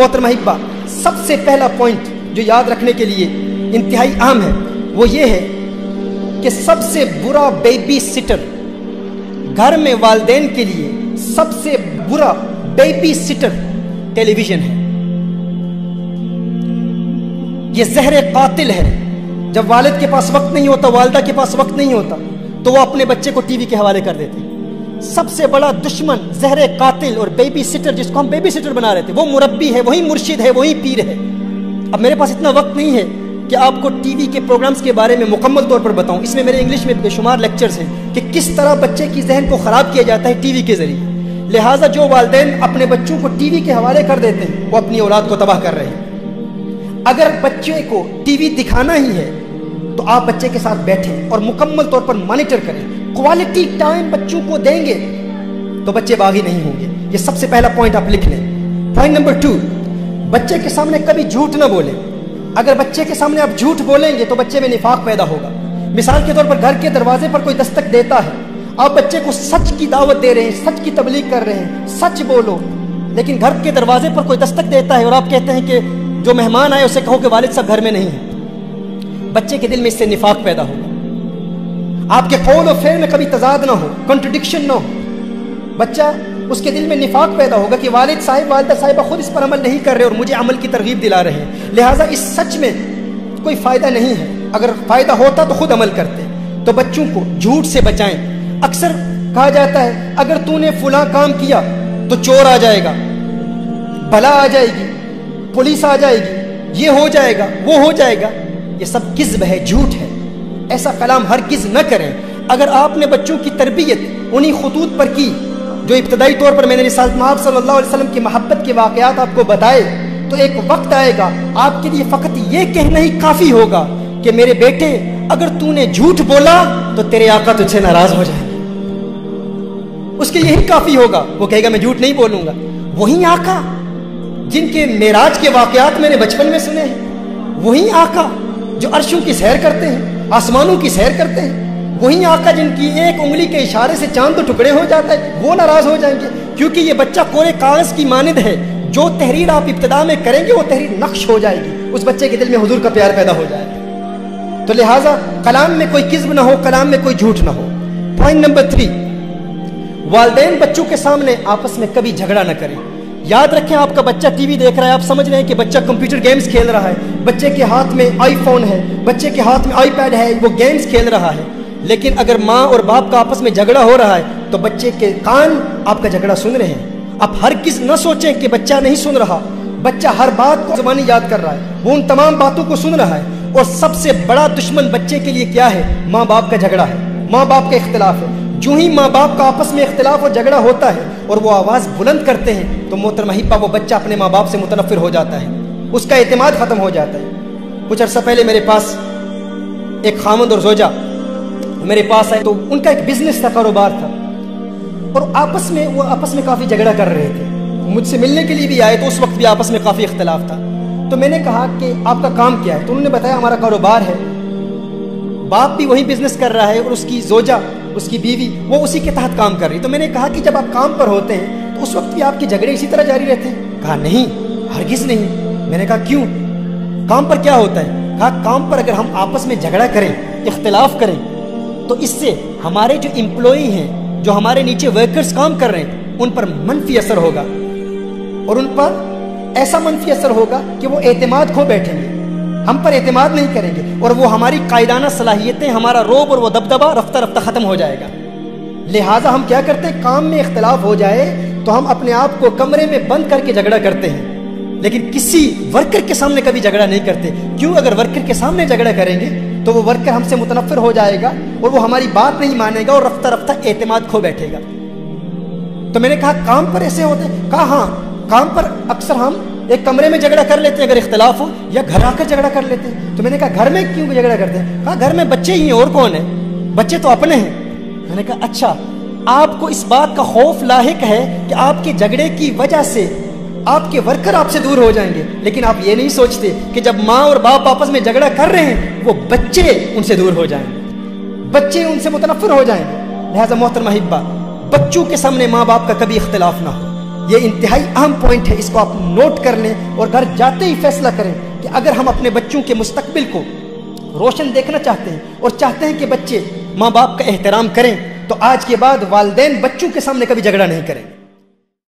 محترمہ حبہ، سب سے پہلا پوائنٹ جو یاد رکھنے کے لیے انتہائی اہم ہے وہ یہ ہے کہ سب سے برا بیبی سٹر گھر میں والدین کے لیے سب سے برا بیبی سٹر ٹیلی ویژن ہے۔ یہ زہر قاتل ہے۔ جب والد کے پاس وقت نہیں ہوتا، والدہ کے پاس وقت نہیں ہوتا، تو وہ اپنے بچے کو ٹی وی کے حوالے کر دیتے ہیں۔ سب سے بڑا دشمن زہر قاتل اور بیبی سٹر، جس کو ہم بیبی سٹر بنا رہے تھے، وہ مربی ہے، وہی مرشد ہے، وہی پیر ہے۔ اب میرے پاس اتنا وقت نہیں ہے کہ آپ کو ٹی وی کے پروگرامز کے بارے میں مکمل طور پر بتاؤں۔ اس میں میرے انگلش میں بے شمار لیکچرز ہیں کہ کس طرح بچے کی ذہن کو خراب کیا جاتا ہے ٹی وی کے ذریعے۔ لہٰذا جو والدین اپنے بچوں کو ٹی وی کے حوالے کر دیتے ہیں وہ اپنی اولاد کو تباہ کر رہے ہیں۔ اگر بچے کو ٹی وی دکھانا ہی ہے تو آپ بچے کے ساتھ بیٹھیں اور مکمل طور پر مانیٹر کریں، کوالٹی ٹائم بچوں کو دیں گے تو بچے باغی نہیں ہوں گے۔ یہ سب سے پہلا پوائنٹ آپ لکھ لیں۔ پوائنٹ نمبر 2، بچے کے سامنے کبھی جھوٹ نہ بولیں۔ اگر بچے کے سامنے آپ جھوٹ بولیں گے تو بچے میں نفاق پیدا ہوگا۔ مثال کے طور پر گھر کے دروازے پر کوئی دستک دیتا ہے، آپ بچے کو سچ کی دعوت دے رہے ہیں، سچ کی تبلیغ کر رہے ہیں، سچ بولو، لیکن گھر کے دروازے پر کوئی دستک دیتا ہے اور آپ کہتے ہیں کہ جو مہمان آئے اسے کہو کہ والد صاحب گھر میں نہیں ہے، بچے کے دل میں اس سے نفاق پیدا ہوگا۔ آپ کے قول و فعل میں کبھی تضاد نہ ہو، کنٹرڈکشن نہ ہو، بچہ اس کے دل میں نفاق پیدا ہوگا کہ والد صاحب والدہ صاحبہ خود اس پر عمل نہیں کر رہے اور مجھے عمل کی ترغیب دلا رہے ہیں، لہٰذا اس سچ میں کوئی فائدہ نہیں ہے، اگر فائدہ ہوتا تو خود عمل کرتے۔ تو بچوں کو جھوٹ سے بچائیں۔ اکثر کہا جاتا ہے اگر تو نے فلاں کام کیا تو چور آ جائے گا، بلا آ جائے گی، پولیس آ جائے گی، یہ ہو جائے گا، وہ ہو جائے گا۔ یہ سب کذب ہے، جھوٹ ہے، ایسا کلام ہرگز نہ کریں۔ اگر آپ نے بچوں کی تربیت انہی خطوط پر کی جو ابتدائی طور پر میں نے رسالت مآب صلی اللہ علیہ وسلم کی محبت کے واقعات آپ کو بتائے، تو ایک وقت آئے گا آپ کے لیے فقط یہ کہنا ہی کافی ہوگا کہ میرے بیٹے اگر تو نے جھوٹ بولا تو تیرے آقا تجھ سے ناراض ہو جائیں گے۔ اس کے یہی کافی ہوگا، وہ کہے گا میں جھوٹ نہیں بولوں گا۔ وہی آقا جن کے معراج کے واقعات میں نے بچپن میں سنے ہیں، وہی آقا جو عرشوں کی سیر کرتے ہیں، آسمانوں کی سیر کرتے ہیں، وہی آقا جن کی ایک انگلی کے اشارے سے چاند تو ٹکڑے ہو جاتا ہے، وہ ناراض ہو جائیں گے؟ کیونکہ یہ بچہ کورے کاغذ کی مانند ہے، جو تحریر آپ ابتدا میں کریں گے وہ تحریر نقش ہو جائے گی، اس بچے کے دل میں حضور کا پیار پیدا ہو جائے گا۔ تو لہٰذا کلام میں کوئی کذب نہ ہو، کلام میں کوئی جھوٹ نہ ہو۔ پوائنٹ نمبر 3، والدین بچوں کے سامنے آپس میں کبھی جھگڑا نہ کریں۔ یاد رکھیں آپ کا بچہ ٹی وی دیکھ رہا ہے، آپ سمجھ رہے ہیں کہ بچہ کمپیوٹر گیمز کھیل رہا ہے، بچے کے ہاتھ میں آئی فون ہے، بچے کے ہاتھ میں آئی پیڈ ہے، وہ گیمز کھیل رہا ہے، لیکن اگر ماں اور باپ کا آپس میں جھگڑا ہو رہا ہے تو بچے کے کان آپ کا جھگڑا سن رہے ہیں۔ آپ ہرگز نہ سوچیں کہ بچہ نہیں سن رہا، بچہ ہر بات کو زبانی یاد کر رہا ہے، وہ ان تمام باتوں کو سن رہا ہے۔ اور سب سے بڑا دشمن بچے کے لیے کیا ہے؟ ماں باپ کا جھگڑا ہے، ماں باپ کا اختلاف ہے۔ جو ہی ماں باپ کا آپس میں اختلاف اور جھگڑا ہوتا ہے اور وہ آواز بلند کرتے ہیں تو محترمہ حبہ وہ بچہ اپنے ماں باپ سے متنفر ہو جاتا ہے، اس کا اعتماد ختم ہو جاتا ہے۔ کچھ عرصہ پہلے میرے پاس ایک خاوند اور زوجہ میرے پاس آئے، تو ان کا ایک بزنس تھا، کاروبار تھا، اور وہ آپس میں کافی جھگڑا کر رہے تھے۔ مجھ سے ملنے کے لیے بھی آئے تو اس وقت بھی آپس میں کافی اختلاف تھا۔ تو میں نے کہا کہ آپ کا کام کیا ہے؟ تو انہوں نے بتایا ہمارا کاروبار ہے، باپ بھی وہی بزنس کر رہا ہے اور اس کی زوجہ، اس کی بیوی، وہ اسی کے تحت کام کر رہی۔ تو میں نے کہا کہ جب آپ کام پر ہوتے ہیں تو اس وقت بھی آپ کے جھگڑے اسی طرح جاری رہتے ہیں؟ کہا نہیں، ہرگز نہیں۔ میں نے کہا کیوں؟ کام پر کیا ہوتا ہے؟ کہا کام پر اگر ہم آپس میں جھگڑا کریں، اختلاف کریں، تو اس سے ہمارے جو امپلائی ہیں، جو ہمارے نیچے ورکرز کام کر رہے ہیں، ان پر منفی اثر ہوگا، اور ان پر ایسا منفی اثر ہوگا کہ وہ اعتماد کھو بیٹھیں گے، ہم پر اعتماد نہیں کریں گے، اور وہ ہماری قائدانہ صلاحیتیں، ہمارا روب اور وہ دبدبہ رفتہ رفتہ ختم ہو جائے گا۔ لہٰذا ہم کیا کرتے ہیں؟ کام میں اختلاف ہو جائے تو ہم اپنے آپ کو کمرے میں بند کر کے جھگڑا کرتے ہیں، لیکن کسی ورکر کے سامنے کبھی جھگڑا نہیں کرتے۔ کیوں؟ اگر ورکر کے سامنے جھگڑا کریں گے تو وہ ورکر ہم سے متنفر ہو جائے گا اور وہ ہماری بات نہیں مانے گا اور رفتہ رفتہ اعتماد کھو بیٹھے گا۔ تو میں نے کہا کام پر ایسے ہوتے ہیں؟ کہا ہاں، کام پر اکثر ہم ایک کمرے میں جھگڑا کر لیتے ہیں اگر اختلاف ہو، یا گھر آ کر جھگڑا کر لیتے ہیں۔ تو میں نے کہا گھر میں کیوں جھگڑا کرتے ہیں؟ کہا گھر میں بچے ہی ہیں اور کون ہے، بچے تو اپنے ہیں۔ میں نے کہا اچھا، آپ کو اس بات کا خوف لاحق ہے کہ آپ کے جھگڑے کی وجہ سے آپ کے ورکر آپ سے دور ہو جائیں گے، لیکن آپ یہ نہیں سوچتے کہ جب ماں اور باپ آپس میں جھگڑا کر رہے ہیں وہ بچے ان سے دور ہو جائیں گے، بچے ان سے متنفر ہو جائیں گے۔ لہٰذا محترمہ حبہ، بچوں کے سامنے ماں باپ کا کبھی اختلاف نہ ہو، یہ انتہائی اہم پوائنٹ ہے، اس کو آپ نوٹ کر لیں اور گھر جاتے ہی فیصلہ کریں کہ اگر ہم اپنے بچوں کے مستقبل کو روشن دیکھنا چاہتے ہیں اور چاہتے ہیں کہ بچے ماں باپ کا احترام کریں، تو آج کے بعد والدین بچوں کے سامنے کبھی جھگڑا نہیں کریں۔